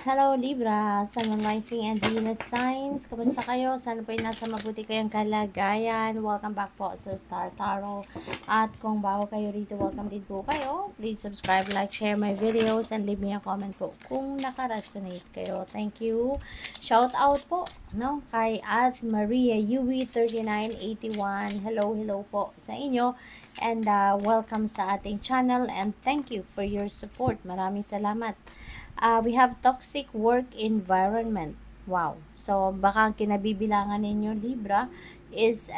Hello Libra, Sun, Moon, Rising, and Venus signs. Kamusta kayo? Sana po ay nasa mabuti kayong kalagayan. Welcome back po sa Star Tarot. At kung bago kayo rito, welcome din po kayo. Please subscribe, like, share my videos, and leave me a comment po kung nakaresonate kayo. Thank you. Shout out po kay at Maria Yui 3981. Hello po sa inyo. And welcome sa ating channel and thank you for your support. Maraming salamat. We have toxic work environment. Wow. So, baka ang kinabibilangan ninyo, Libra, is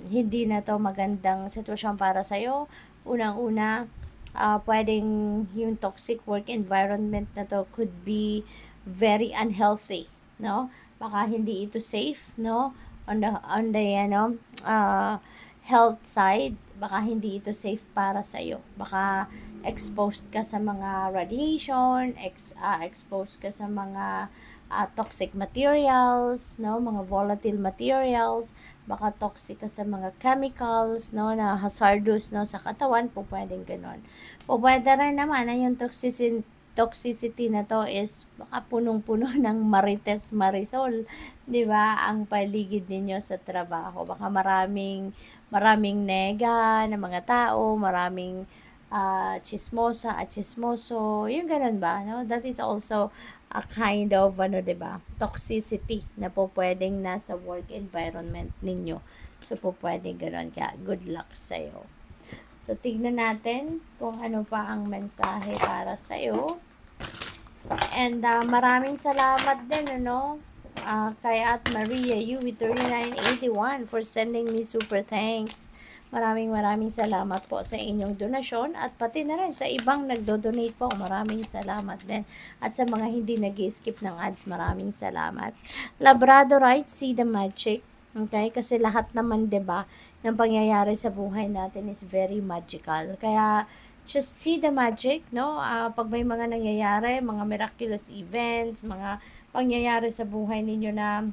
hindi na to magandang sitwasyon para sa'yo. Unang-una, pwedeng yung toxic work environment na to could be very unhealthy, no? Baka hindi ito safe, no? On the health side, baka hindi ito safe para sa'yo. Baka exposed ka sa mga radiation, exposed ka sa mga toxic materials, no, mga volatile materials, baka toxic ka sa mga chemicals, no, na hazardous, no, sa katawan, po pwedeng ganon. Po pwede rin naman na yung toxicity na to is baka punong-puno ng marites marisol, 'di ba? Ang paligid ninyo sa trabaho, baka maraming nega na mga tao, maraming chismosa at chismoso, yung ganun ba, no? That is also a kind of, 'di ba, toxicity na po pwedeng nasa work environment ninyo. So, po pwedeng ganun. Kaya, good luck sa'yo. So, tignan natin kung ano pa ang mensahe para sa'yo. And, maraming salamat din, kay at Maria Yui 3981 for sending me super thanks. Maraming salamat po sa inyong donasyon at pati na rin sa ibang nagdo-donate po. Maraming salamat din. At sa mga hindi nag-skip ng ads, maraming salamat. Labradorite, see the magic. Okay? Kasi lahat naman, 'di ba, ng pangyayari sa buhay natin is very magical. Kaya just see the magic, no? Pag may mga nangyayari, mga miraculous events, mga pangyayari sa buhay ninyo na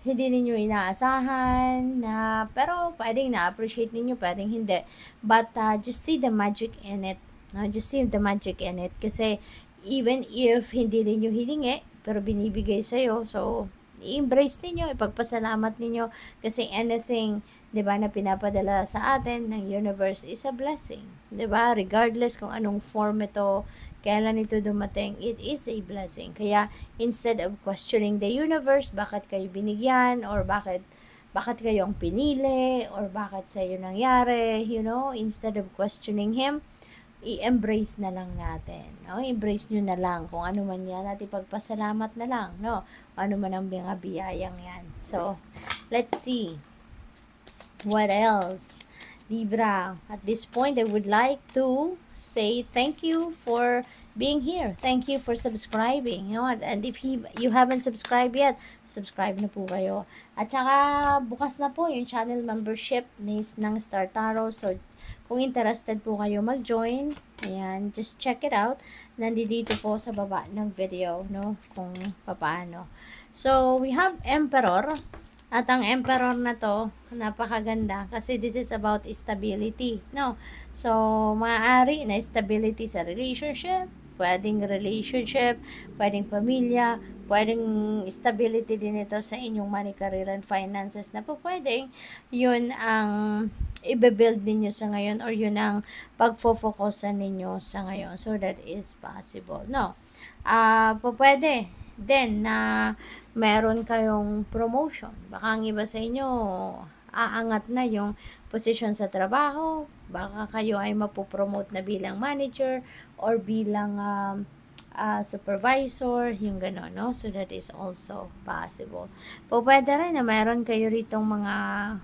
hindi ninyo inaasahan, na pero pwedeng na-appreciate ninyo, pwedeng hindi. But just see the magic in it. No? Just see the magic in it. Kasi even if hindi ninyo hiningi, pero binibigay sa'yo, so i-embrace ninyo, ipagpasalamat ninyo. Kasi anything, 'di ba, na pinapadala sa atin ng universe is a blessing. 'Di ba? Regardless kung anong form ito, kailan ito dumating, it is a blessing. Kaya, instead of questioning the universe, bakit kayo binigyan, or bakit kayo ang pinili, or bakit sa iyo nangyari, instead of questioning Him, i-embrace na lang natin, no? Embrace nyo na lang kung ano man yan, at ipagpasalamat na lang, no? Ano man ang mga biyayang yan. So, let's see. What else? Libra, at this point, I would like to say thank you for being here. Thank you for subscribing. And if you haven't subscribed yet, subscribe na po kayo. At saka, bukas na po yung channel membership ng Star Tarot. So, kung interested po kayo mag-join, ayan, just check it out. Nandito po sa baba ng video, no? Kung paano. So, we have Emperor. At ang Emperor na to, napakaganda kasi this is about stability, no? So, maaari na stability sa relationship, pwedeng pamilya, pwedeng stability din ito sa inyong money, career, and finances na po pwedeng yun ang i-build ninyo sa ngayon, or yun ang pagfo-focusan ninyo sa ngayon. So, that is possible, no? Pwede din na meron kayong promotion. Baka ang iba sa inyo, aangat na yung position sa trabaho. Baka kayo ay mapopromote na bilang manager or bilang supervisor, yung gano'n, no? So, that is also possible. Pwede rin na meron kayo ritong mga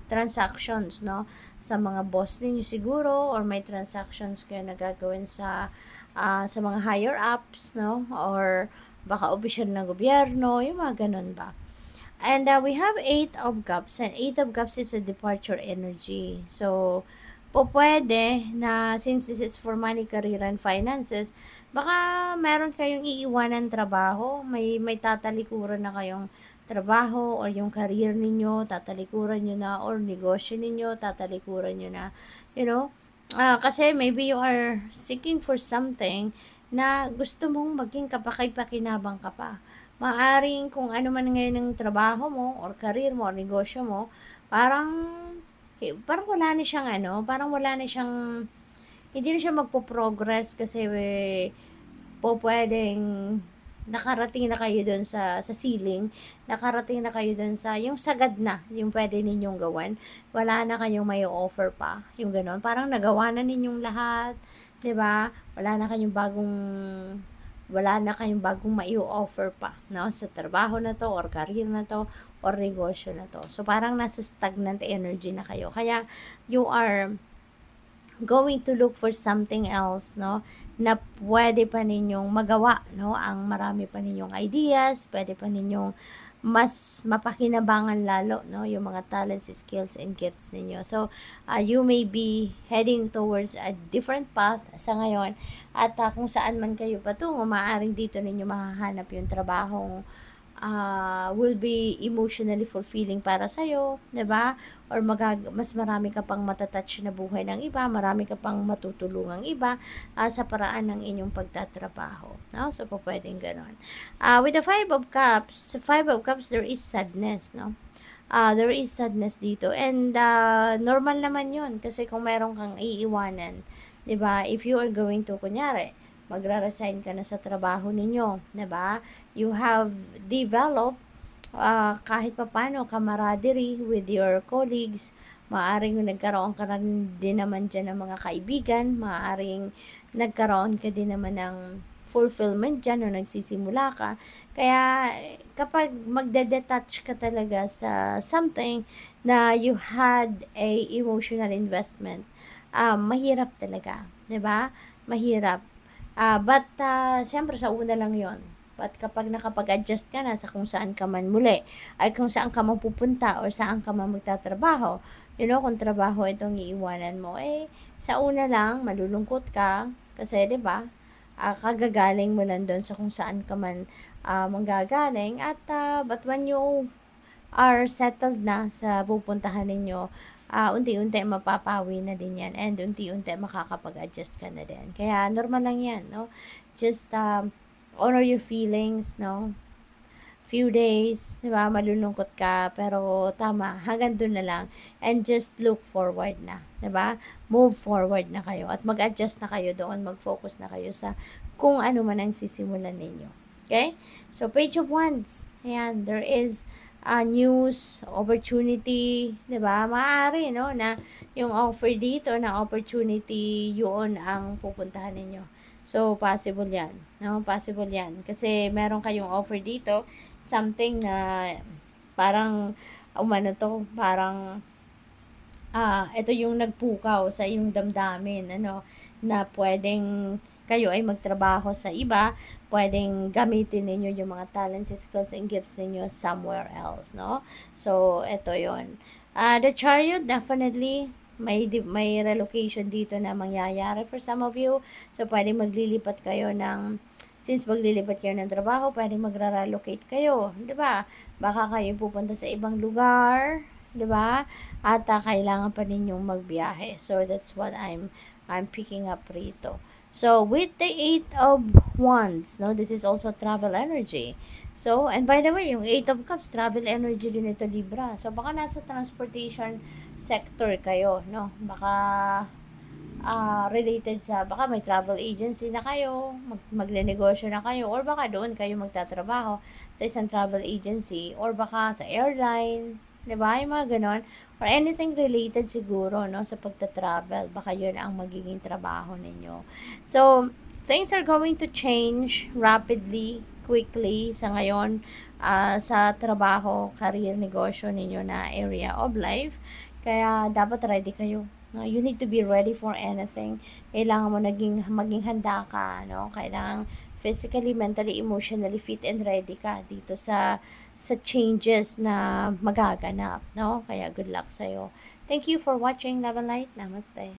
transactions, no? Sa mga boss ninyo siguro, or may transactions kayo na gagawin sa mga higher ups, no? Or baka opisyal ng gobyerno, yung mga ganun ba. And we have 8 of Cups, and 8 of Cups is a departure energy. So, pwede na since this is for money, career, and finances, baka meron kayong iiwanan trabaho, may tatalikuran na kayong trabaho, or yung career ninyo, tatalikuran nyo na, or negosyo ninyo, tatalikuran nyo na, kasi maybe you are seeking for something na gusto mong maging kapakay-pakinabang ka pa. maaring kung ano man ngayon ng trabaho mo, or career mo, or negosyo mo, parang wala na siyang parang wala na siyang, hindi na siya magpo-progress kasi pwedeng nakarating na kayo doon sa ceiling, nakarating na kayo doon sa yung sagad na, yung pwede ninyong gawan. Wala na kayong may offer pa, yung gano'n. Parang nagawa na ninyong lahat, 'di ba? Wala na kayong bagong mai-offer pa, no? Sa trabaho na to, or career na to, or negosyo na to. So, parang nasa stagnant energy na kayo. Kaya, you are going to look for something else, no? Na pwede pa ninyong magawa, no? Ang marami pa ninyong ideas, pwede pa ninyong mas mapakinabangan lalo, no? Yung mga talents, skills, and gifts ninyo. So, you may be heading towards a different path sa ngayon. At kung saan man kayo patungo, maaaring dito ninyo mahahanap yung trabahong will be emotionally fulfilling para sa'yo, 'di ba? Or mas marami ka pang matatouch na buhay ng iba, marami ka pang matutulungang iba sa paraan ng inyong pagtatrabaho, no? So, pwedeng gano'n. With the Five of Cups, there is sadness, no? There is sadness dito, and normal naman 'yon kasi kung meron kang iiwanan, 'di ba? If you are going to, kunyari, magra-resign ka na sa trabaho ninyo, 'di ba? You have developed kahit papano camaraderie with your colleagues. Maaring nagkaroon ka din naman dyan ng mga kaibigan, maaring nagkaroon ka din naman ng fulfillment dyan o nagsisimula ka. Kaya kapag magde-detach ka talaga sa something na you had a emotional investment, mahirap talaga, 'di ba? Mahirap. But siyempre sa una lang 'yon. But kapag nakapag-adjust ka na sa kung saan ka man muli, ay kung saan ka man pupunta or saan ka man magtatrabaho, kung trabaho itong iiwanan mo, sa una lang malulungkot ka kasi 'di ba? Kagagaling mo lang doon sa kung saan ka man manggagaling, at but when you are settled na sa pupuntahan ninyo, unti-unti mapapawi na din yan, and unti-unti makakapag-adjust ka na din. Kaya normal lang yan, no? Just honor your feelings, no? Few days, di ba, malulungkot ka, pero tama, hanggang dun na lang, and just look forward na, di ba? Move forward na kayo, at mag-adjust na kayo doon, mag-focus na kayo sa kung ano man ang sisimulan ninyo. Okay? So, Page of Wands, ayan, there is news, opportunity, 'di ba? Maaari, no, na yung offer dito na opportunity, yun ang pupuntahan ninyo. So, possible 'yan, no? Possible 'yan kasi meron kayong offer dito, something na parang parang ito yung nagpukaw sa iyong damdamin, na pwedeng kayo ay magtrabaho sa iba, pwedeng gamitin ninyo yung mga talents, skills, and gifts ninyo somewhere else, no? So, ito yon. The Chariot, definitely, may relocation dito na mangyayari for some of you. So, pwedeng maglilipat kayo since maglilipat kayo ng trabaho, pwedeng magra-relocate kayo, di ba? Baka kayo pupunta sa ibang lugar, di ba? At kailangan pa ninyong magbiyahe. So, that's what I'm picking up rito. So, with the 8 of Wands, no, this is also travel energy. So, and by the way, yung 8 of Cups, travel energy din ito, Libra. So, baka nasa transportation sector kayo, no? Baka related baka may travel agency na kayo, magne-negosyo na kayo, or baka doon kayo magtatrabaho sa isang travel agency, or baka sa airline, 'di ba? Yung mga ganon, or anything related siguro, no, sa pagta-travel, baka yun ang magiging trabaho ninyo. So, things are going to change rapidly, quickly sa ngayon, sa trabaho, career, negosyo ninyo na area of life. Kaya dapat ready kayo. No, you need to be ready for anything. Kailangan mo maging handa ka, no? Kailangan physically, mentally, emotionally fit and ready ka dito sa changes na magaganap, no? Kaya good luck sa'yo. Thank you for watching. Love and light. Namaste.